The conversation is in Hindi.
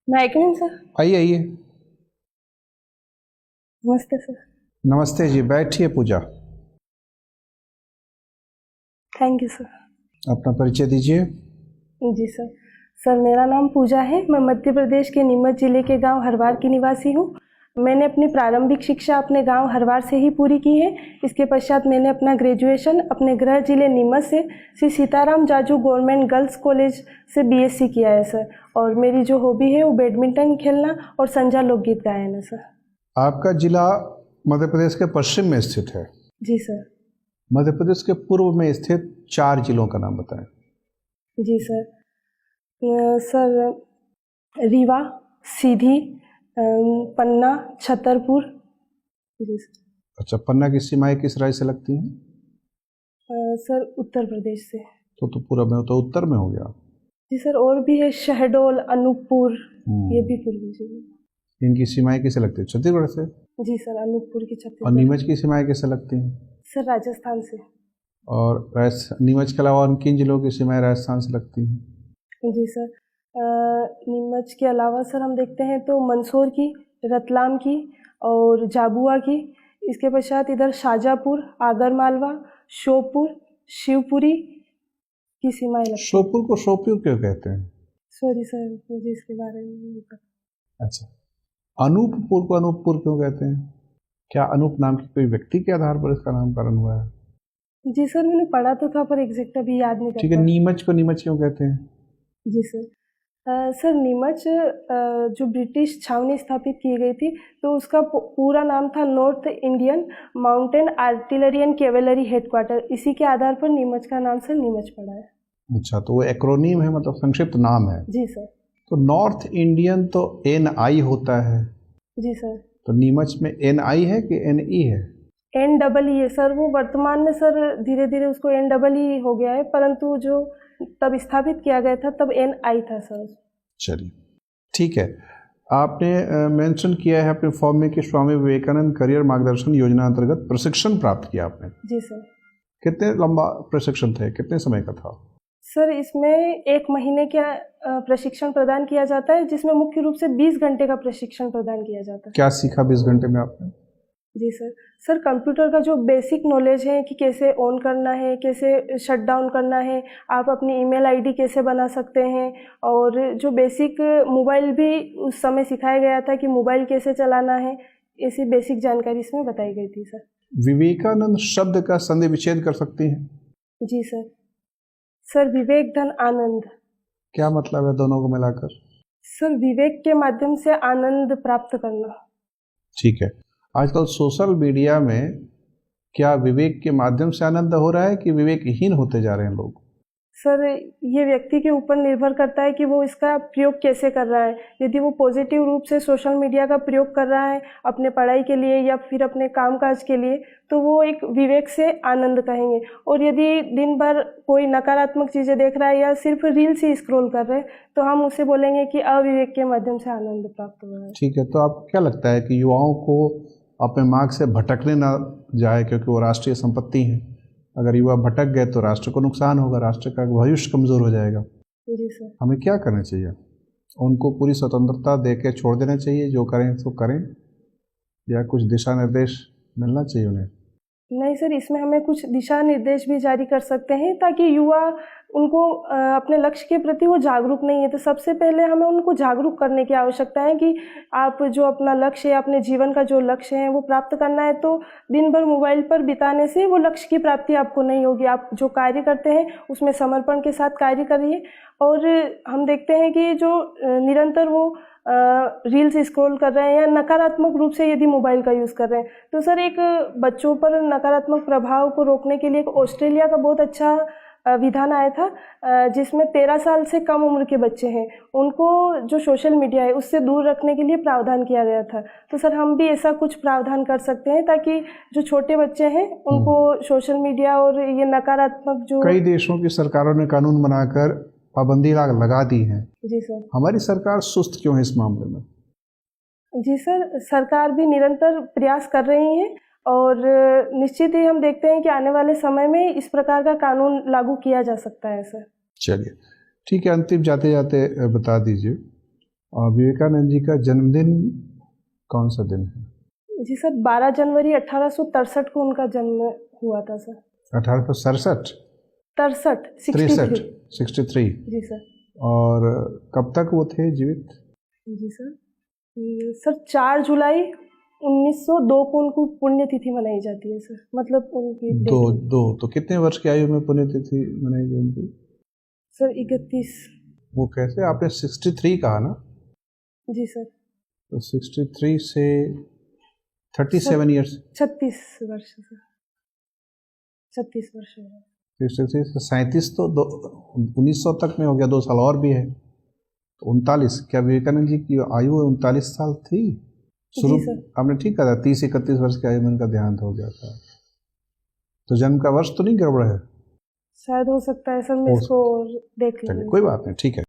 माइक में सर। आइए आइए। नमस्ते सर। नमस्ते जी, बैठिए पूजा। Thank you sir. अपना परिचय दीजिए। जी सर। सर मेरा नाम पूजा है। मैं मध्य प्रदेश के नीमच जिले के गांव हरवार की निवासी हूं। मैंने अपनी प्रारंभिक शिक्षा अपने गांव हरवार से ही पूरी की है। इसके पश्चात मैंने अपना ग्रेजुएशन अपने गृह जिले नीमच से Shri Sitaram Jaju government girls college से बीएससी किया है सर। और मेरी जो हॉबी है वो बैडमिंटन खेलना और संजा लोकगीत गायन है सर। आपका जिला मध्य प्रदेश के पश्चिम में स्थित है। जी सर। मध्य प्रदेश के पूर्व में स्थित 4 जिलों का नाम बताएं। जी सर। सर रीवा, सीधी, पन्ना, छतरपुर। जी सर। अच्छा, पन्ना की सीमाएं किस राज्य से लगती हैं? सर उत्तर प्रदेश से। तो पूर्व में हो तो उत्तर में हो गया। जी सर। और भी है शहडोल, अनूपपुर, ये भी पूर्वी जिले। इनकी सीमाएं किसे लगती है? छत्तीसगढ़ से। जी सर, अनूपपुर की और छत्तीसगढ़। नीमच की सीमाएं किसे लगती हैं? सर राजस्थान से। और नीमच के अलावा उन किन जिलों की सीमाएं राजस्थान से लगती हैं? जी सर। नीमच के अलावा सर हम देखते हैं तो मंदसौर की, रतलाम की और झाबुआ की। इसके पश्चात इधर शाजापुर, आगरमालवा, श्योपुर, शिवपुरी की सीमाएं लगती हैं। श्योपुर को श्योपुर क्यों कहते हैं? सॉरी सर, मुझे इसके बारे में नहीं पता। अच्छा, अनूपपुर को अनूपपुर क्यों कहते हैं? क्या अनूप नाम की कोई व्यक्ति के आधार पर इसका नामकरण हुआ है? जी सर, मैंने पढ़ा तो था पर एग्जैक्ट अभी याद नहीं ठीक है, करता। नीमच को नीमच क्यों कहते हैं? जी सर। सर नीमच जो ब्रिटिश छावनी स्थापित की गई थी तो उसका पूरा नाम था north Indian mountain artillery and cavalry headquarter. इसी के आधार पर नीमच का नाम सर नीमच पड़ा है। अच्छा, तो वो एक्रोनीम है, मतलब संक्षिप्त नाम है। जी सर। तो नॉर्थ इंडियन तो NI होता है, जी सर। तो नीमच में NI है कि NE है? NEE है सर। वो वर्तमान में सर धीरे धीरे उसको NEE हो गया है, परंतु जो तब स्थापित किया गया था तब NI था सर। चलिए ठीक है। आपने मेंशन किया है अपने फॉर्म में कि स्वामी विवेकानंद करियर मार्गदर्शन योजना अंतर्गत प्रशिक्षण प्राप्त किया आपने। जी सर। कितने लंबा प्रशिक्षण था, कितने समय का था? सर इसमें 1 महीने का प्रशिक्षण प्रदान किया जाता है, जिसमें मुख्य रूप से 20 घंटे का प्रशिक्षण प्रदान किया जाता है। क्या सीखा 20 घंटे में आपने? जी सर। सर कंप्यूटर का जो बेसिक नॉलेज है कि कैसे ऑन करना है, कैसे शट डाउन करना है, आप अपनी ईमेल आईडी कैसे बना सकते हैं, और जो बेसिक मोबाइल भी उस समय सिखाया गया था कि मोबाइल कैसे चलाना है, ऐसी बेसिक जानकारी इसमें बताई गई थी सर। विवेकानंद शब्द का संधि विच्छेद कर सकती हैं? जी सर। सर विवेक धन आनंद। क्या मतलब है दोनों को मिलाकर? सर विवेक के माध्यम से आनंद प्राप्त करना। ठीक है। आजकल सोशल मीडिया में क्या विवेक के माध्यम से आनंद हो रहा है कि विवेकहीन होते जा रहे हैं लोग? सर ये व्यक्ति के ऊपर निर्भर करता है कि वो इसका प्रयोग कैसे कर रहा है। यदि वो पॉजिटिव रूप से सोशल मीडिया का प्रयोग कर रहा है अपने पढ़ाई के लिए या फिर अपने कामकाज के लिए, तो वो एक विवेक से आनंद कहेंगे। और यदि दिन भर कोई नकारात्मक चीज़ें देख रहा है या सिर्फ रील्स ही स्क्रॉल कर रहे हैं, तो हम उसे बोलेंगे कि अविवेक के माध्यम से आनंद प्राप्त हो रहा है। ठीक है, तो आपको क्या लगता है कि युवाओं को अपने मार्ग से भटकने ना जाए, क्योंकि वो राष्ट्रीय संपत्ति है। अगर युवा भटक गए तो राष्ट्र को नुकसान होगा, राष्ट्र का भविष्य कमज़ोर हो जाएगा। जी सर। हमें क्या करना चाहिए? उनको पूरी स्वतंत्रता दे के छोड़ देना चाहिए, जो करें तो करें, या कुछ दिशा निर्देश मिलना चाहिए उन्हें? नहीं सर, इसमें हमें कुछ दिशा निर्देश भी जारी कर सकते हैं ताकि युवा उनको अपने लक्ष्य के प्रति वो जागरूक नहीं है, तो सबसे पहले हमें उनको जागरूक करने की आवश्यकता है कि आप जो अपना लक्ष्य है, अपने जीवन का जो लक्ष्य है वो प्राप्त करना है, तो दिन भर मोबाइल पर बिताने से वो लक्ष्य की प्राप्ति आपको नहीं होगी। आप जो कार्य करते हैं उसमें समर्पण के साथ कार्य करिए। और हम देखते हैं कि जो निरंतर वो रील्स स्क्रॉल कर रहे हैं या नकारात्मक रूप से यदि मोबाइल का यूज़ कर रहे हैं, तो सर एक बच्चों पर नकारात्मक प्रभाव को रोकने के लिए एक ऑस्ट्रेलिया का बहुत अच्छा विधान आया था, जिसमें 13 साल से कम उम्र के बच्चे हैं उनको जो सोशल मीडिया है उससे दूर रखने के लिए प्रावधान किया गया था। तो सर हम भी ऐसा कुछ प्रावधान कर सकते हैं ताकि जो छोटे बच्चे हैं उनको सोशल मीडिया और ये नकारात्मक जो कई देशों की सरकारों ने कानून बनाकर पाबंदी लगा दी है। जी सर। हमारी सरकार सुस्त क्यों है इस मामले में? जी सर, सरकार भी निरंतर प्रयास कर रही है और निश्चित ही हम देखते हैं कि आने वाले समय में इस प्रकार का कानून लागू किया जा सकता है सर। चलिए ठीक है, अंतिम जाते जाते बता दीजिए, और विवेकानंद जी का जन्मदिन कौन सा दिन है? जी सर, 12 जनवरी 1863 को उनका जन्म हुआ था सर। 1867? 63 जी सर। और कब तक वो थे जीवित? जी सर, सर 4 जुलाई 1902 को उनको पुण्यतिथि मनाई जाती है सर, मतलब उनकी दो तो कितने वर्ष की आयु में पुण्यतिथि मनाई गई उनकी? सर 31। वो कैसे? आपने 63 कहा ना? जी सर। तो 63 से 37 ईयर्स, 36 वर्ष सर, 36 वर्ष हो गए। 63 से 37 तो 1900 तक में हो गया, 2 साल और भी है तो 39। क्या विवेकानंद जी की आयु 39 साल थी? शुरू आपने ठीक कहा था 30-31 वर्ष की आयु में उनका देहांत हो गया था, तो जन्म का वर्ष तो नहीं गड़बड़ है? शायद हो सकता है सर, मैं इसको देख लूँगी। कोई बात नहीं, ठीक है।